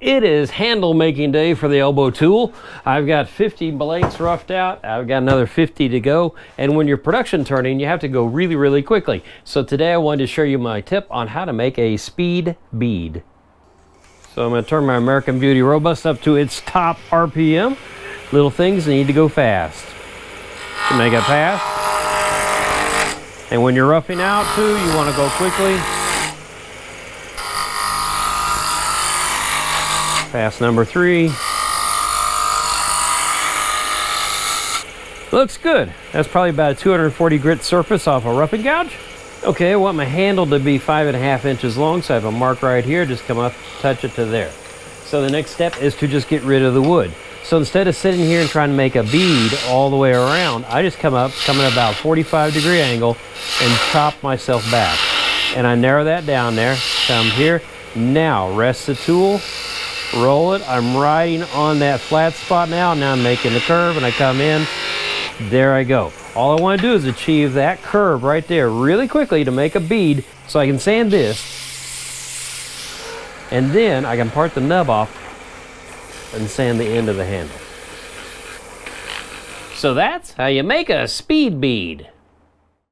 It is handle making day for the elbow tool. I've got 50 blanks roughed out. I've got another 50 to go. And when you're production turning, you have to go really, really quickly. So today I wanted to show you my tip on how to make a speed bead. So I'm going to turn my American Beauty Robust up to its top RPM. Little things need to go fast. To make it fast. And when you're roughing out too, you want to go quickly. Pass number 3. Looks good. That's probably about a 240 grit surface off a roughing gouge. Okay, I want my handle to be 5.5 inches long, so I have a mark right here. Just come up, touch it to there. So the next step is to just get rid of the wood. So instead of sitting here and trying to make a bead all the way around, I just come at about 45-degree angle and chop myself back. And I narrow that down there, come here. Now rest the tool. Roll it. I'm riding on that flat spot now. Now I'm making the curve and I come in. There I go. All I want to do is achieve that curve right there really quickly to make a bead so I can sand this. And then I can part the nub off and sand the end of the handle. So that's how you make a speed bead.